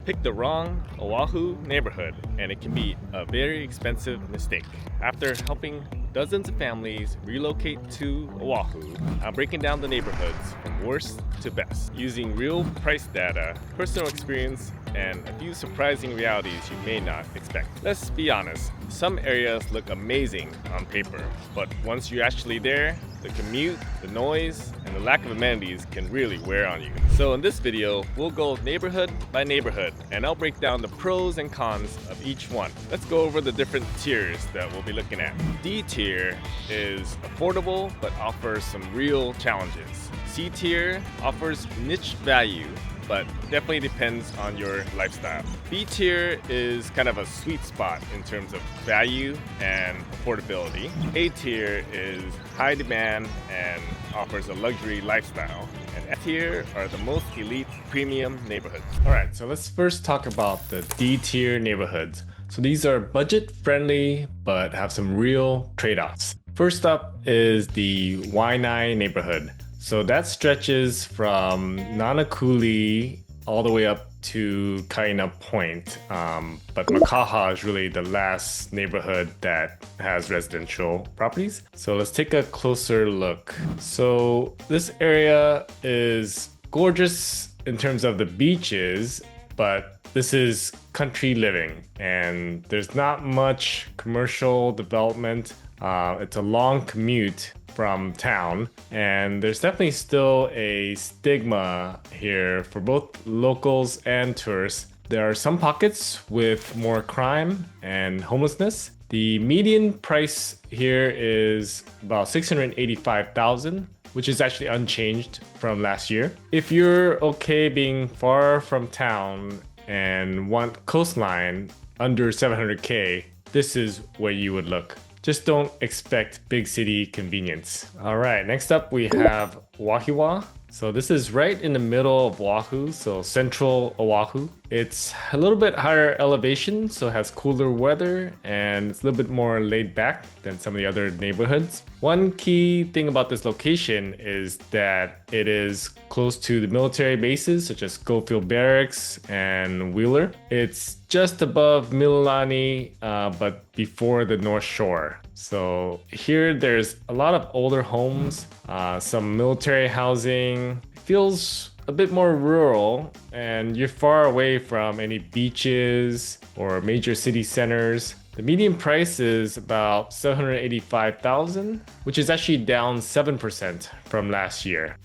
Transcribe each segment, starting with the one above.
picked the wrong Oahu neighborhood, and it can be a very expensive mistake. After helping dozens of families relocate to Oahu, I'm breaking down the neighborhoods from worst to best, using real price data, personal experience, and a few surprising realities you may not expect. Let's be honest, some areas look amazing on paper, but once you're actually there, the commute, the noise, and the lack of amenities can really wear on you. So in this video, we'll go neighborhood by neighborhood, and I'll break down the pros and cons of each one. Let's go over the different tiers that we'll be looking at. D tier is affordable but offers some real challenges. C tier offers niche value, but definitely depends on your lifestyle. B tier is kind of a sweet spot in terms of value and affordability. A tier is high demand and offers a luxury lifestyle. And F tier are the most elite premium neighborhoods. All right, so let's first talk about the D tier neighborhoods. So these are budget friendly, but have some real trade-offs. First up is the Waianae neighborhood. So that stretches from Nanakuli all the way up to Kaina Point. But Makaha is really the last neighborhood that has residential properties. So let's take a closer look. So this area is gorgeous in terms of the beaches, but this is country living and there's not much commercial development. It's a long commute from town, and there's definitely still a stigma here for both locals and tourists. There are some pockets with more crime and homelessness. The median price here is about $685,000, which is actually unchanged from last year. If you're okay being far from town and want coastline under $700K, this is where you would look. Just don't expect big city convenience. All right, next up we have Wahiawa. So this is right in the middle of Oahu, so central Oahu. It's a little bit higher elevation, so it has cooler weather and it's a little bit more laid back than some of the other neighborhoods. One key thing about this location is that it is close to the military bases such as Schofield Barracks and Wheeler. It's just above Mililani, but before the North Shore. So here there's a lot of older homes, some military housing. It feels a bit more rural, and you're far away from any beaches or major city centers. The median price is about $785,000, which is actually down 7% from last year.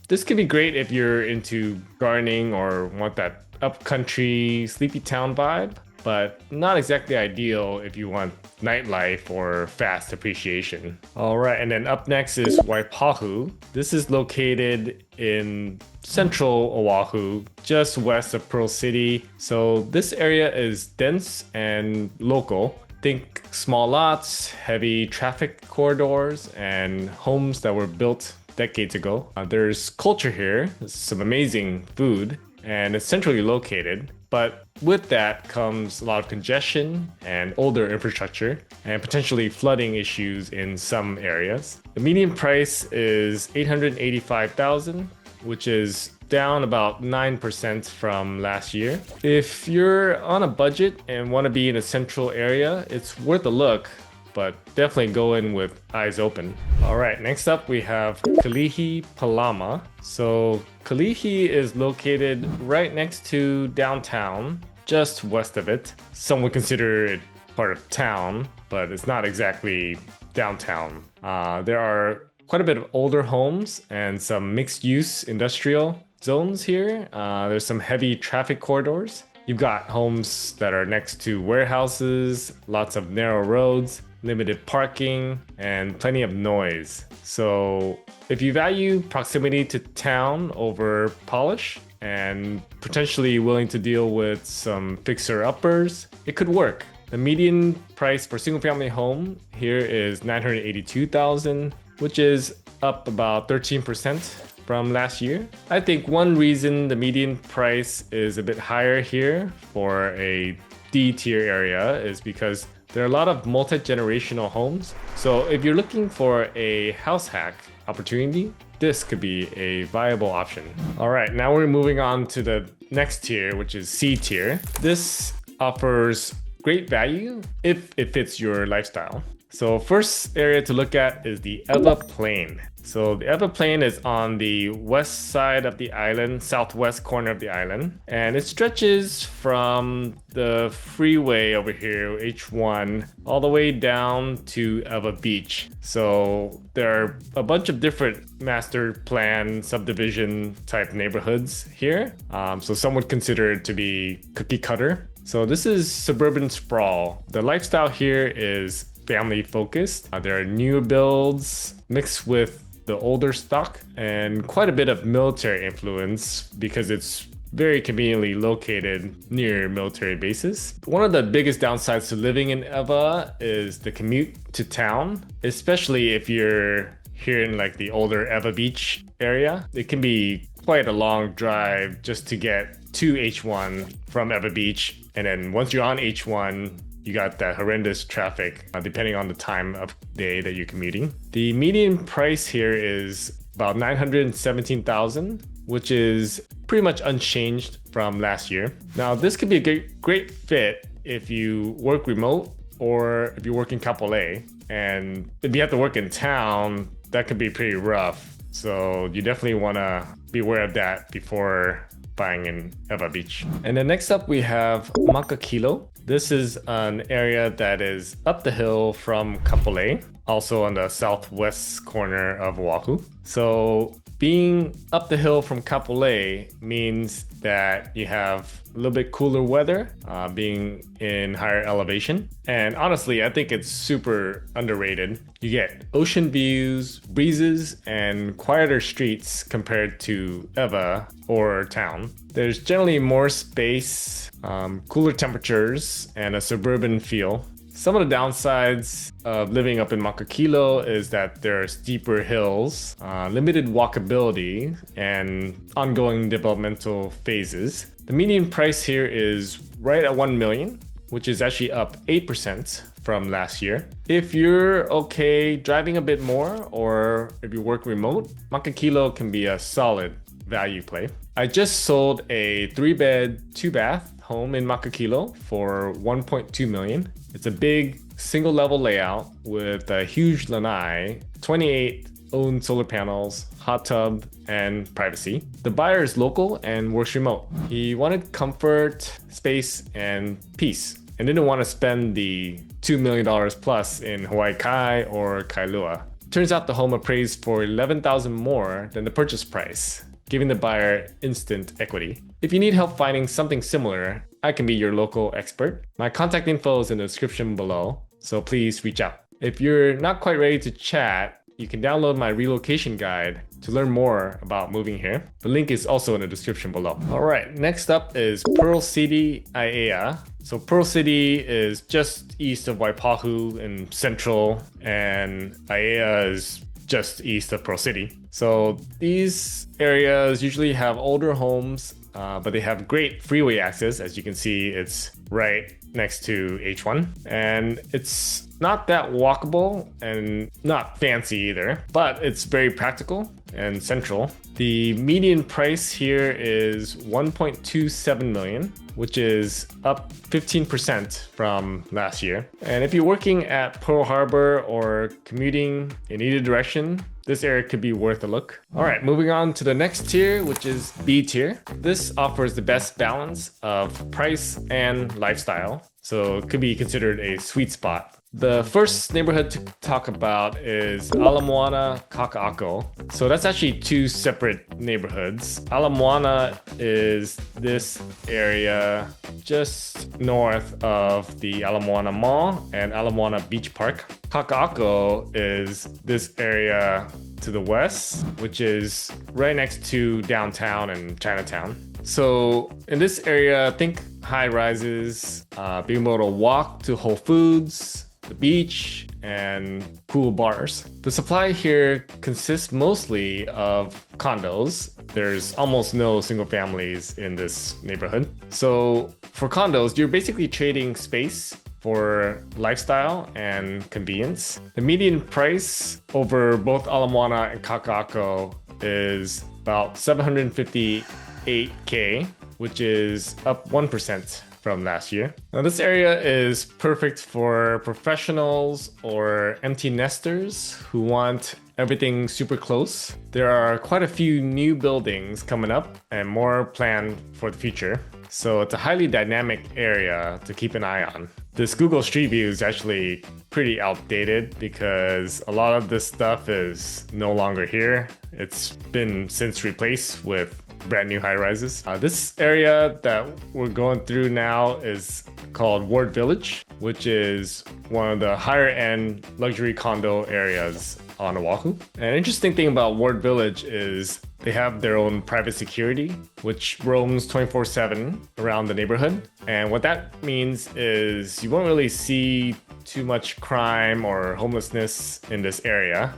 This could be great if you're into gardening or want that upcountry sleepy town vibe, but not exactly ideal if you want nightlife or fast appreciation. All right, and then up next is Waipahu. This is located in central Oahu, just west of Pearl City. So this area is dense and local. Think small lots, heavy traffic corridors, and homes that were built decades ago. There's culture here, there's some amazing food, and it's centrally located. But with that comes a lot of congestion and older infrastructure and potentially flooding issues in some areas. The median price is $885,000, which is down about 9% from last year. If you're on a budget and want to be in a central area, it's worth a look, but definitely go in with eyes open. All right, next up we have Kalihi Palama. So Kalihi is located right next to downtown, just west of it. Some would consider it part of town, but it's not exactly downtown. There are quite a bit of older homes and some mixed-use industrial zones here. There's some heavy traffic corridors. You've got homes that are next to warehouses, lots of narrow roads, limited parking, and plenty of noise. So if you value proximity to town over polish and potentially willing to deal with some fixer-uppers, it could work. The median price for single-family home here is $982,000, which is up about 13% from last year. I think one reason the median price is a bit higher here for a D tier area is because there are a lot of multi-generational homes. So if you're looking for a house hack, opportunity, this could be a viable option. All right, now we're moving on to the next tier, which is C tier. This offers great value if it fits your lifestyle. So first area to look at is the Ewa Plain. So the Ewa Plain is on the west side of the island, southwest corner of the island, and it stretches from the freeway over here, H1, all the way down to Ewa Beach. So there are a bunch of different master plan subdivision type neighborhoods here. So some would consider it to be cookie cutter. So this is suburban sprawl. The lifestyle here is family focused. There are new builds mixed with the older stock and quite a bit of military influence because it's very conveniently located near military bases. One of the biggest downsides to living in Ewa is the commute to town, especially if you're here in like the older Ewa Beach area. It can be quite a long drive just to get to H1 from Ewa Beach. And then once you're on H1, you got that horrendous traffic depending on the time of day that you're commuting. The median price here is about $917,000, which is pretty much unchanged from last year. Now, this could be a great fit if you work remote or if you work in Kapolei. And if you have to work in town, that could be pretty rough. So you definitely want to be aware of that before buying in Ewa Beach. And then next up we have Makakilo. This is an area that is up the hill from Kapolei, also on the southwest corner of Oahu. So being up the hill from Kapolei means that you have a little bit cooler weather, being in higher elevation. And honestly, I think it's super underrated. You get ocean views, breezes, and quieter streets compared to Ewa or town. There's generally more space, cooler temperatures, and a suburban feel. Some of the downsides of living up in Makakilo is that there are steeper hills, limited walkability, and ongoing developmental phases. The median price here is right at $1 million, which is actually up 8% from last year. If you're okay driving a bit more, or if you work remote, Makakilo can be a solid value play. I just sold a 3-bed, 2-bath home in Makakilo for $1.2 million. It's a big single level layout with a huge lanai, 28 owned solar panels, hot tub, and privacy. The buyer is local and works remote. He wanted comfort, space, and peace, and didn't want to spend the $2 million plus in Hawaii Kai or Kailua. Turns out the home appraised for $11,000 more than the purchase price, giving the buyer instant equity. If you need help finding something similar, I can be your local expert. My contact info is in the description below, so please reach out. If you're not quite ready to chat, you can download my relocation guide to learn more about moving here. The link is also in the description below. All right, next up is Pearl City, Aiea. So Pearl City is just east of Waipahu in central, and Aiea is just east of Pearl City. So these areas usually have older homes, but they have great freeway access. As you can see, it's right next to H1, and it's not that walkable and not fancy either, but it's very practical and central. The median price here is $1.27 million, which is up 15% from last year. And if you're working at Pearl Harbor or commuting in either direction, this area could be worth a look. All right, moving on to the next tier, which is B tier. This offers the best balance of price and lifestyle, so it could be considered a sweet spot. The first neighborhood to talk about is Ala Moana Kaka'ako. So that's actually two separate neighborhoods. Ala Moana is this area just north of the Ala Moana Mall and Ala Moana Beach Park. Kaka'ako is this area to the west, which is right next to downtown and Chinatown. So in this area, think high rises, being able to walk to Whole Foods, the beach, and cool bars. The supply here consists mostly of condos. There's almost no single families in this neighborhood. So for condos, you're basically trading space for lifestyle and convenience. The median price over both Ala Moana and Kaka'ako is about $758K, which is up 1% from last year. Now this area is perfect for professionals or empty nesters who want everything super close. There are quite a few new buildings coming up and more planned for the future. So it's a highly dynamic area to keep an eye on. This Google Street View is actually pretty outdated because a lot of this stuff is no longer here. It's been since replaced with brand new high-rises. This area that we're going through now is called Ward Village, which is one of the higher-end luxury condo areas on Oahu. An interesting thing about Ward Village is they have their own private security, which roams 24/7 around the neighborhood. And what that means is you won't really see too much crime or homelessness in this area.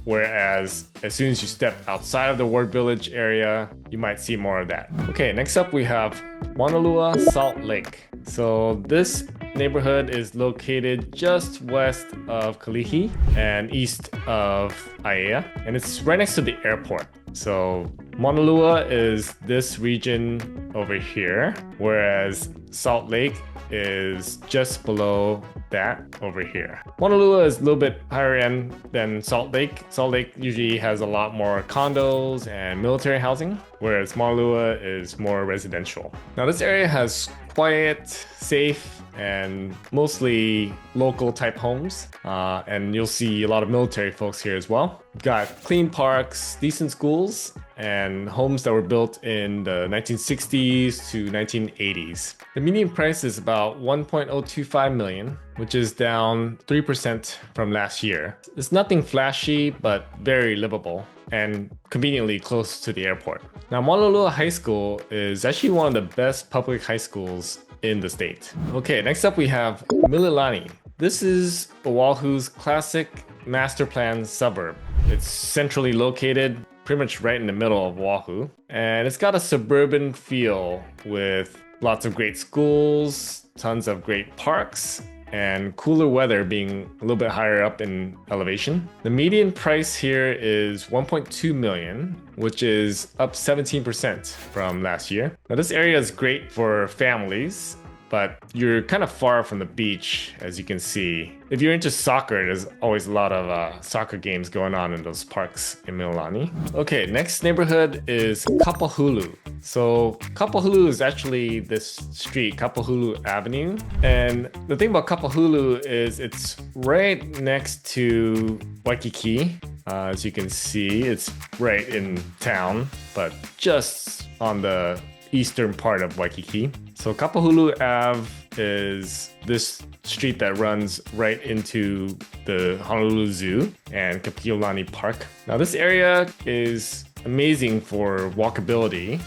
Whereas as soon as you step outside of the Ward Village area, you might see more of that. Okay, next up we have Maunalua Salt Lake. So this neighborhood is located just west of Kalihi and east of Aiea, and it's right next to the airport. So Maunalua is this region over here, whereas Salt Lake is just below that over here. Maunalua is a little bit higher end than Salt Lake. Salt Lake usually has a lot more condos and military housing, whereas Maunalua is more residential. Now this area has quiet, safe, and mostly local type homes. And you'll see a lot of military folks here as well. We've got clean parks, decent schools, and homes that were built in the 1960s to 1980s. The median price is about $1.025 million, which is down 3% from last year. It's nothing flashy, but very livable and conveniently close to the airport. Now, Maunalua High School is actually one of the best public high schools in the state. Okay, next up we have Mililani. This is Oahu's classic master plan suburb. It's centrally located, pretty much right in the middle of Oahu, and it's got a suburban feel with lots of great schools, tons of great parks, and cooler weather being a little bit higher up in elevation. The median price here is $1.2 million, which is up 17% from last year. Now this area is great for families, but you're kind of far from the beach, as you can see. If you're into soccer, there's always a lot of soccer games going on in those parks in Mililani. Okay, next neighborhood is Kapahulu. So Kapahulu is actually this street, Kapahulu Avenue. And the thing about Kapahulu is it's right next to Waikiki. As you can see, it's right in town, but just on the eastern part of Waikiki. So Kapahulu Ave is this street that runs right into the Honolulu Zoo and Kapiolani Park. Now this area is amazing for walkability.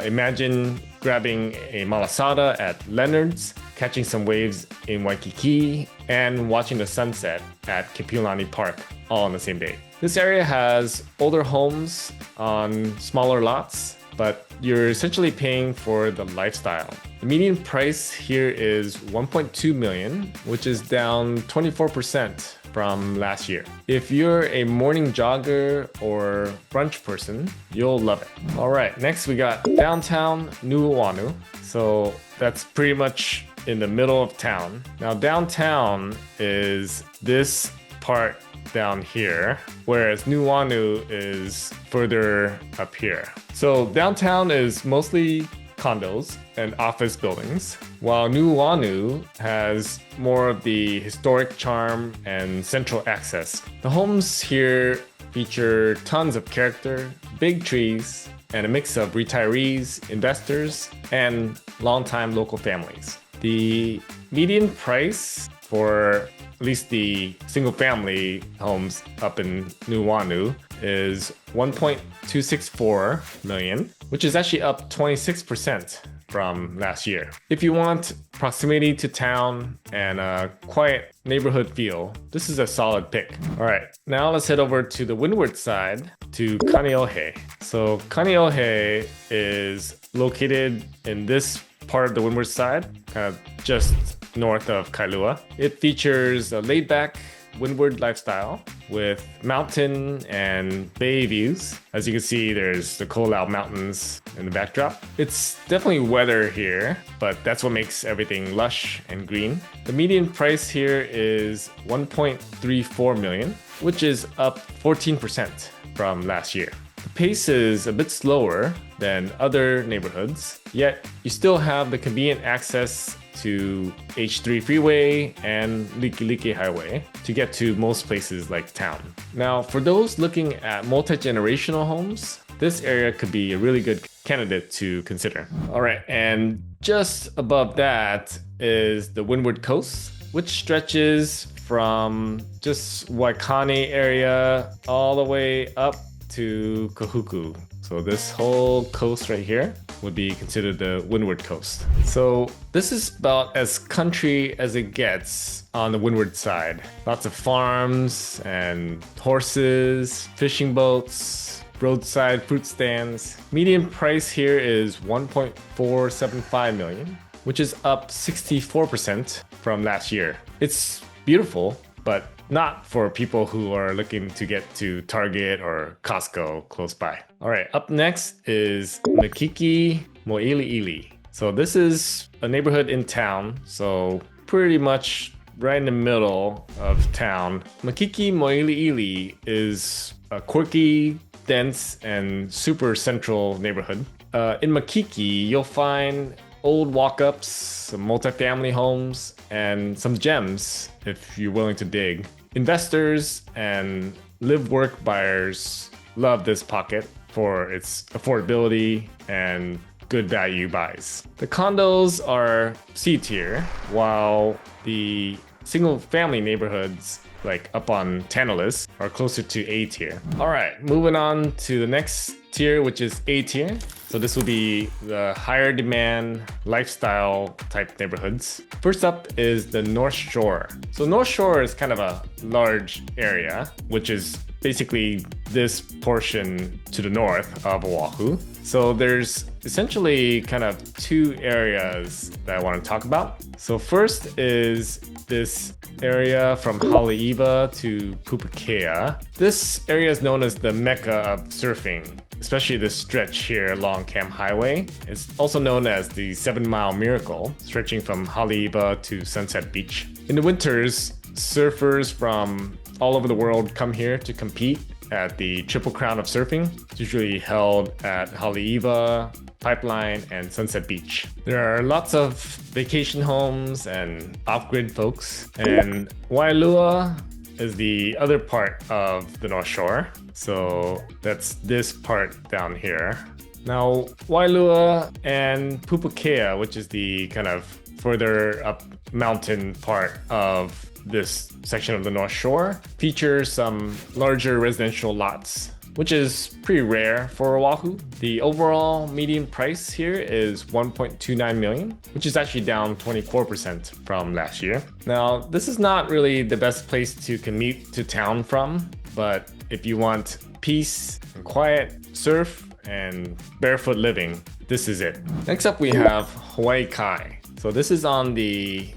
Imagine grabbing a malasada at Leonard's, catching some waves in Waikiki, and watching the sunset at Kapiolani Park all on the same day. This area has older homes on smaller lots, but you're essentially paying for the lifestyle. The median price here is $1.2 million, which is down 24% from last year. If you're a morning jogger or brunch person, you'll love it. All right, next we got downtown Nuuanu. So that's pretty much in the middle of town. Now downtown is this part down here, whereas Nuuanu is further up here. So downtown is mostly condos and office buildings, while Nuuanu has more of the historic charm and central access. The homes here feature tons of character, big trees, and a mix of retirees, investors, and longtime local families. The median price for at least the single family homes up in Nuuanu is $1.264 million, which is actually up 26% from last year. If you want proximity to town and a quiet neighborhood feel, this is a solid pick. All right, now let's head over to the windward side to Kaneohe. So Kaneohe is located in this part of the windward side, kind of just north of Kailua. It features a laid-back windward lifestyle with mountain and bay views. As you can see, there's the Ko'olau Mountains in the backdrop. It's definitely weather here, but that's what makes everything lush and green. The median price here is $1.34 million, which is up 14% from last year. The pace is a bit slower than other neighborhoods, yet you still have the convenient access to H3 freeway and Likelike highway to get to most places like town. Now, for those looking at multi-generational homes, this area could be a really good candidate to consider. All right, and just above that is the Windward Coast, which stretches from just Waikane area all the way up to Kahuku. So this whole coast right here would be considered the Windward Coast. So this is about as country as it gets on the windward side. Lots of farms and horses, fishing boats, roadside fruit stands. Median price here is $1.475 million, which is up 64% from last year. It's beautiful, but not for people who are looking to get to Target or Costco close by. All right, up next is Makiki Mo'iliili. So this is a neighborhood in town, so pretty much right in the middle of town. Makiki Mo'iliili is a quirky, dense, and super central neighborhood. In Makiki, you'll find old walk-ups, some multifamily homes, and some gems if you're willing to dig. Investors and live-work buyers love this pocket for its affordability and good value buys. The condos are C tier, while the single-family neighborhoods like up on Tantalus are closer to A tier. All right, moving on to the next tier, which is A tier. So this will be the higher demand lifestyle type neighborhoods. First up is the North Shore. So North Shore is kind of a large area, which is basically this portion to the north of Oahu. So there's essentially kind of two areas that I want to talk about. So first is this area from Haleiwa to Pupukea. This area is known as the Mecca of surfing, especially this stretch here along Camp Highway. It's also known as the 7 Mile Miracle, stretching from Haleiwa to Sunset Beach. In the winters, surfers from all over the world come here to compete at the Triple Crown of Surfing. It's usually held at Haleiwa, Pipeline, and Sunset Beach. There are lots of vacation homes and off-grid folks. And Wailua is the other part of the North Shore. So that's this part down here. Now, Wailua and Pupukea, which is the kind of further up mountain part of this section of the North Shore, features some larger residential lots, which is pretty rare for Oahu. The overall median price here is $1.29 million, which is actually down 24% from last year. Now, this is not really the best place to commute to town from, but if you want peace and quiet, surf, and barefoot living, this is it. Next up, we have Hawaii Kai. So this is on the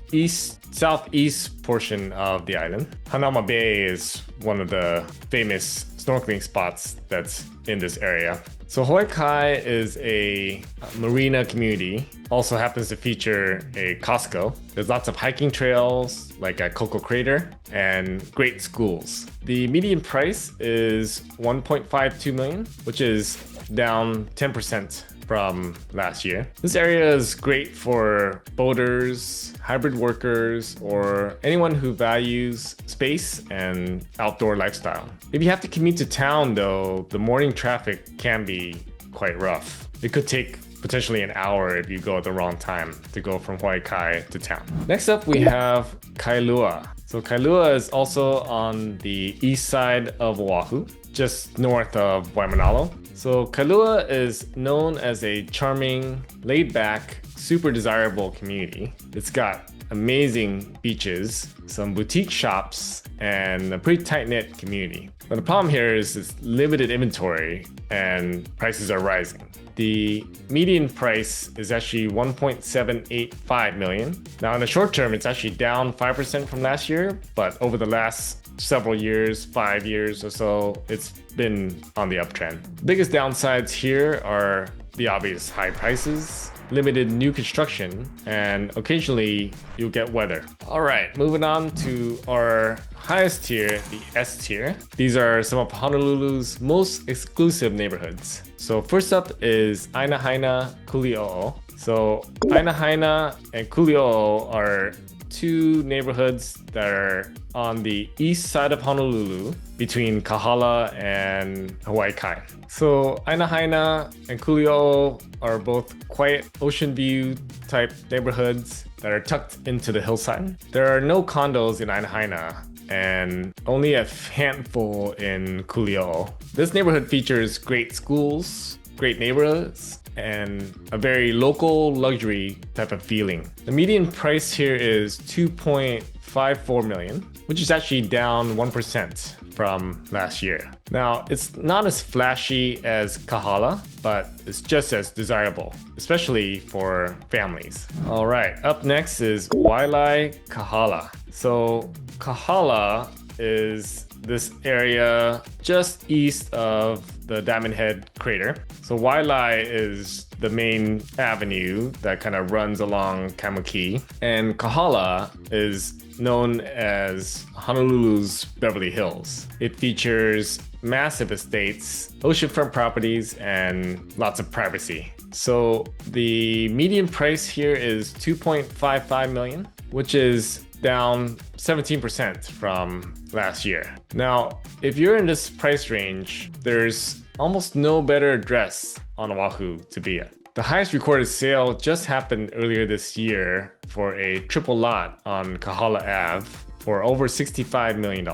southeast portion of the island. Hanauma Bay is one of the famous snorkeling spots that's in this area. So Hawaii Kai is a marina community. Also happens to feature a Costco. There's lots of hiking trails like at Coco Crater and great schools. The median price is $1.52 million, which is down 10% from last year. This area is great for boaters, hybrid workers, or anyone who values space and outdoor lifestyle. If you have to commute to town though, the morning traffic can be quite rough. It could take potentially an hour if you go at the wrong time to go from Hawaii Kai to town. Next up, we have Kailua. So Kailua is also on the east side of Oahu, just north of Waimanalo. So Kailua is known as a charming, laid-back, super desirable community. It's got amazing beaches, some boutique shops, and a pretty tight-knit community. But the problem here is it's limited inventory and prices are rising. the median price is actually 1.785 million. Now in the short term, it's actually down 5% from last year, but over the last several years, 5 years or so, it's been on the uptrend. Biggest downsides here are the obvious high prices, limited new construction, and occasionally you'll get weather. All right, moving on to our highest tier, the S tier. These are some of Honolulu's most exclusive neighborhoods. So first up is Ainahaina Kuli'o'o. So Ainahaina and Kuli'o'o are two neighborhoods that are on the east side of Honolulu between Kahala and Hawaii Kai. So Ainahaina and Kuli'o'o are both quiet ocean view type neighborhoods that are tucked into the hillside. There are no condos in Ainahaina and only a handful in Kuli'o'o. This neighborhood features great schools, great neighborhoods, and a very local luxury type of feeling. The median price here is 2.54 million, which is actually down 1% from last year. Now, it's not as flashy as Kahala, but it's just as desirable, especially for families. All right, up next is Wailai Kahala. So Kahala is this area just east of the Diamond Head crater. So Wailai is the main avenue that kind of runs along Kaimuki, and Kahala is known as Honolulu's Beverly Hills. It features massive estates, oceanfront properties, and lots of privacy. So the median price here is 2.55 million, which is down 17% from last year. Now, if you're in this price range, there's almost no better address on Oahu to be at. The highest recorded sale just happened earlier this year for a triple lot on Kahala Ave for over $65 million.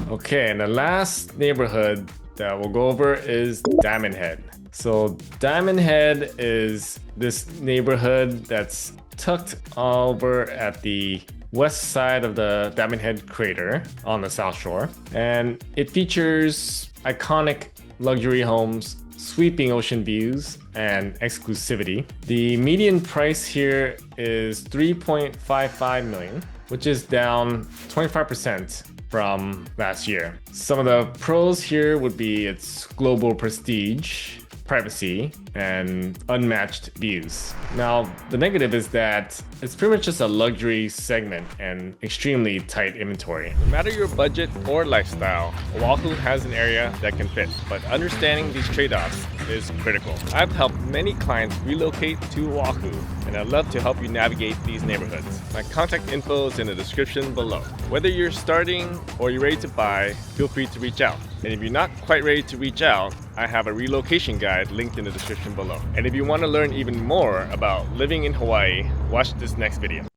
Okay, and the last neighborhood that we'll go over is Diamond Head. So Diamond Head is this neighborhood that's tucked over at the west side of the Diamond Head crater on the south shore. And it features iconic luxury homes, sweeping ocean views, and exclusivity. The median price here is 3.55 million, which is down 25% from last year. Some of the pros here would be its global prestige, privacy, and unmatched views. Now, the negative is that it's pretty much just a luxury segment and extremely tight inventory. No matter your budget or lifestyle, Oahu has an area that can fit, but understanding these trade-offs is critical. I've helped many clients relocate to Oahu, and I'd love to help you navigate these neighborhoods. My contact info is in the description below. Whether you're starting or you're ready to buy, feel free to reach out. And if you're not quite ready to reach out, I have a relocation guide linked in the description below. And if you want to learn even more about living in Hawaii, watch this next video.